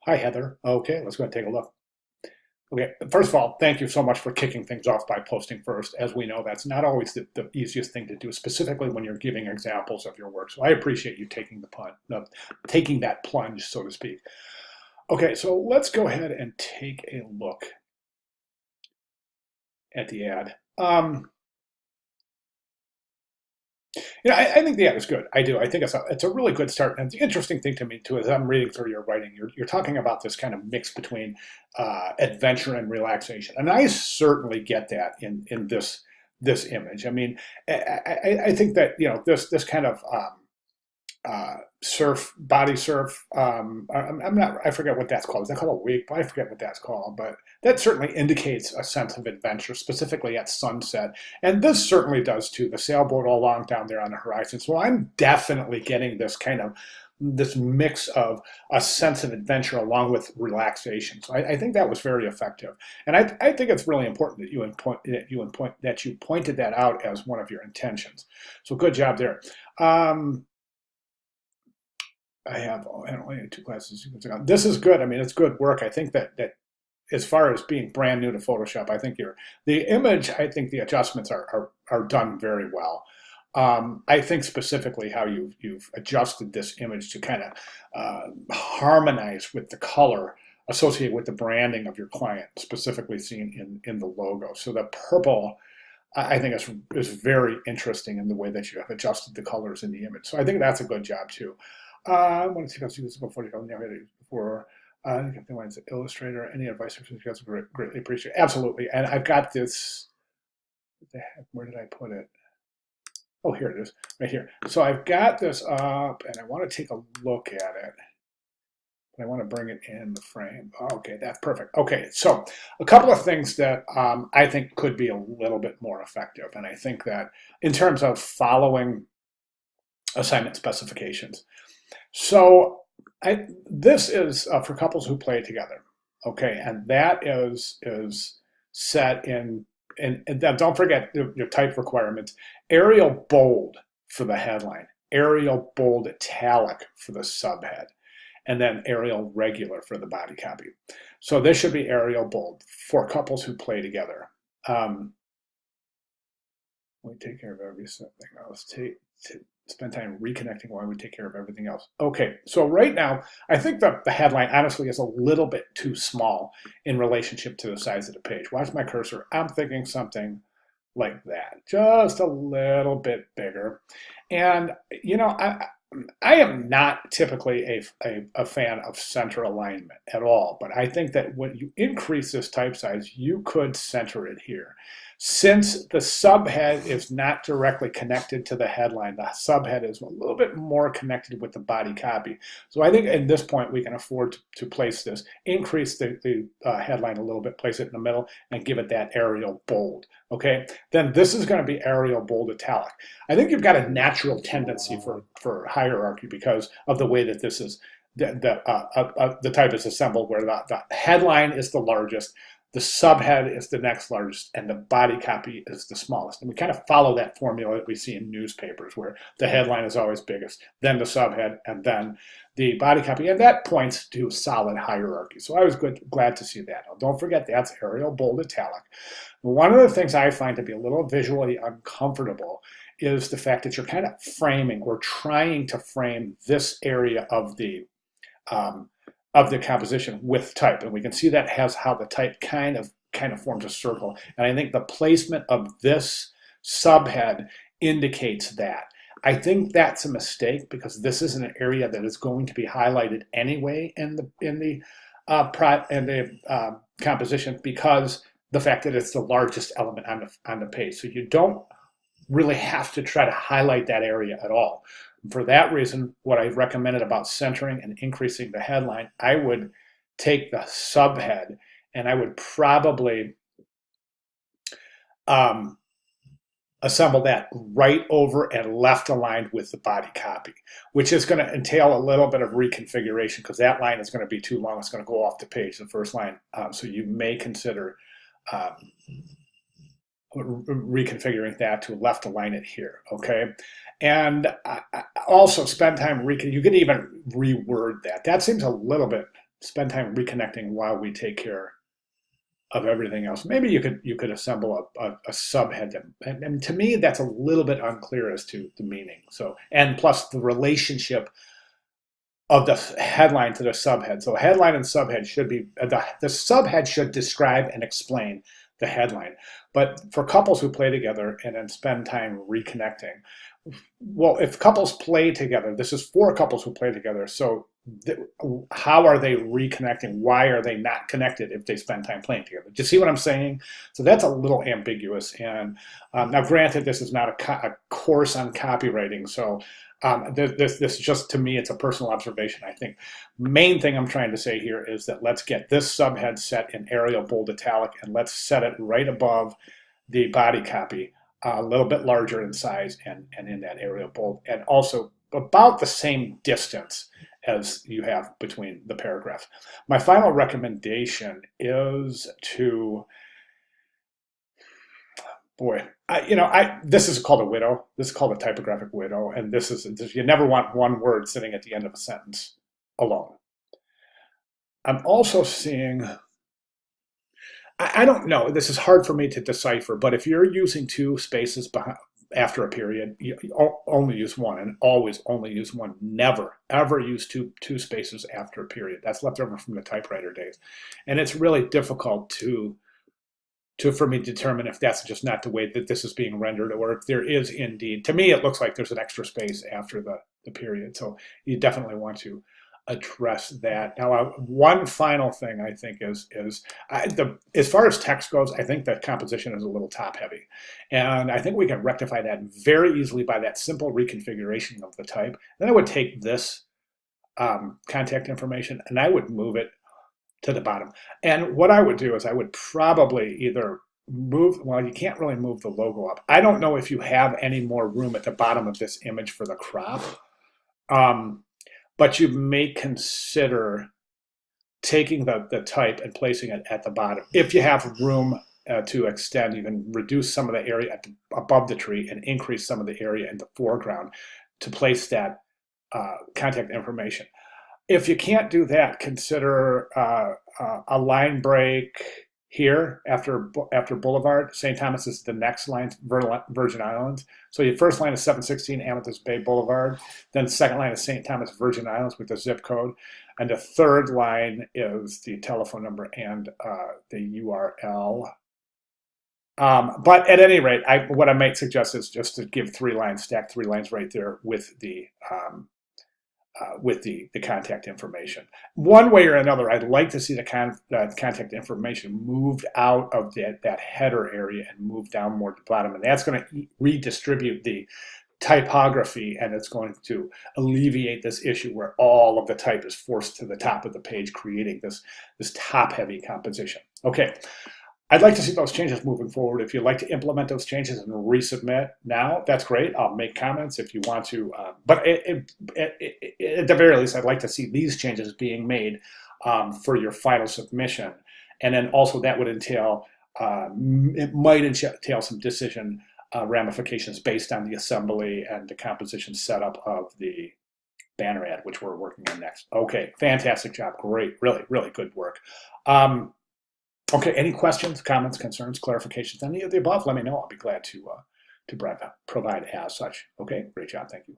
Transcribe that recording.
Hi, Heather. Okay, let's go and take a look. Okay, first of all, thank you so much for kicking things off by posting first. As we know, that's not always the easiest thing to do, specifically when you're giving examples of your work. So I appreciate you taking taking that plunge, so to speak. Okay, so let's go ahead and take a look at the ad. I think the ad is good. I do. I think it's a really good start. And the interesting thing to me too, as I'm reading through your writing, you're talking about this kind of mix between adventure and relaxation, and I certainly get that in this image. I mean, I think that this kind of surf, body surf. I'm not. I forget what that's called. Is that called a wake? But I forget what that's called. But that certainly indicates a sense of adventure, specifically at sunset. And this certainly does too. The sailboat all along down there on the horizon. So I'm definitely getting this mix of a sense of adventure along with relaxation. So I think that was very effective, and I think it's really important that you pointed that out as one of your intentions. So good job there. Um, I only had two classes. This is good. I mean, it's good work. I think that as far as being brand new to Photoshop, I think the image. I think the adjustments are done very well. I think specifically how you've adjusted this image to kind of harmonize with the color associated with the branding of your client, specifically seen in the logo. So the purple, I think is very interesting in the way that you have adjusted the colors in the image. So I think that's a good job too. I want to see if I was using before you go narrated before. If they want to Illustrator, any advice or suggestions, greatly appreciate. Absolutely. And I've got this. What the heck? Where did I put it? Oh, here it is, right here. So I've got this up, and I want to take a look at it. I want to bring it in the frame. Okay, that's perfect. Okay, so a couple of things that I think could be a little bit more effective, and I think that in terms of following assignment specifications. So this is for couples who play together. Okay, and that is set in, and don't forget your type requirements. Arial bold for the headline, Arial bold italic for the subhead, and then Arial regular for the body copy. So this should be Arial bold for couples who play together. We take care of everything else. Spend time reconnecting while we take care of everything else. Okay, so right now, I think that the headline honestly is a little bit too small in relationship to the size of the page. Watch my cursor. I'm thinking something like that, just a little bit bigger. And I am not typically a fan of center alignment at all, but I think that when you increase this type size, you could center it here. Since the subhead is not directly connected to the headline, the subhead is a little bit more connected with the body copy. So I think at this point we can afford to place this, increase the headline a little bit, place it in the middle, and give it that Arial bold. Okay, then this is going to be Arial bold italic. I think you've got a natural tendency for hierarchy because of the way that this is the type is assembled, where the headline is the largest, the subhead is the next largest, and the body copy is the smallest. And we kind of follow that formula that we see in newspapers, where the headline is always biggest, then the subhead, and then the body copy. And that points to solid hierarchy. So I was glad to see that. Now, don't forget that's Arial bold italic. One of the things I find to be a little visually uncomfortable is the fact that you're kind of framing or trying to frame this area of the composition with type, and we can see that has how the type kind of forms a circle. And I think the placement of this subhead indicates that. I think that's a mistake because this is an area that is going to be highlighted anyway in the composition, because the fact that it's the largest element on the page. So you don't really have to try to highlight that area at all. For that reason, what I recommended about centering and increasing the headline, I would take the subhead and I would probably assemble that right over and left aligned with the body copy, which is going to entail a little bit of reconfiguration because that line is going to be too long. It's going to go off the page, the first line. So you may consider reconfiguring that to left align it here, okay? And also spend time you could even reword that. That seems a little bit spend time reconnecting while we take care of everything else. Maybe you could assemble a subhead, and to me that's a little bit unclear as to the meaning. So, and plus the relationship of the headline to the subhead. So headline and subhead should be, the subhead should describe and explain the headline. But for couples who play together and then spend time reconnecting, well, if couples play together, this is for couples who play together. So how are they reconnecting? Why are they not connected if they spend time playing together? Do you see what I'm saying? So that's a little ambiguous. And now, granted, this is not a course on copywriting. So this just, to me, it's a personal observation. I think main thing I'm trying to say here is that let's get this subhead set in Arial, bold, italic, and let's set it right above the body copy, a little bit larger in size and in that Arial bold, and also about the same distance as you have between the paragraphs. My final recommendation is to, this is called a widow. This is called a typographic widow, and this is, you never want one word sitting at the end of a sentence alone. I'm also seeing, I don't know, this is hard for me to decipher, but if you're using two spaces after a period, you only use one, and always only use one. Never, ever use two spaces after a period. That's left over from the typewriter days. And it's really difficult for me to determine if that's just not the way that this is being rendered, or if there is indeed, to me, it looks like there's an extra space after the period. So you definitely want to address that. Now, one final thing I think is as far as text goes, I think that composition is a little top heavy. And I think we can rectify that very easily by that simple reconfiguration of the type. Then I would take this contact information and I would move it to the bottom. And what I would do is I would probably either move, well, you can't really move the logo up. I don't know if you have any more room at the bottom of this image for the crop. But you may consider taking the type and placing it at the bottom. If you have room to extend, you can reduce some of the area above the tree and increase some of the area in the foreground to place that contact information. If you can't do that, consider a line break here after Boulevard. St. Thomas is the next line, Virgin Islands. So your first line is 716 Amethyst Bay Boulevard. Then second line is St. Thomas, Virgin Islands with the zip code. And the third line is the telephone number and the URL. But at any rate, what I might suggest is just to give 3 lines, stack 3 lines right there with the contact information. One way or another, I'd like to see the contact information moved out of that header area and moved down more to the bottom. And that's going to redistribute the typography, and it's going to alleviate this issue where all of the type is forced to the top of the page, creating this top-heavy composition. Okay. I'd like to see those changes moving forward. If you'd like to implement those changes and resubmit now, that's great. I'll make comments if you want to. But at the very least, I'd like to see these changes being made for your final submission. And then also that would entail, it might entail some decision ramifications based on the assembly and the composition setup of the banner ad, which we're working on next. Okay, fantastic job. Great. Really, really good work. Okay, any questions, comments, concerns, clarifications, any of the above, let me know. I'll be glad to provide as such. Okay, great job. Thank you.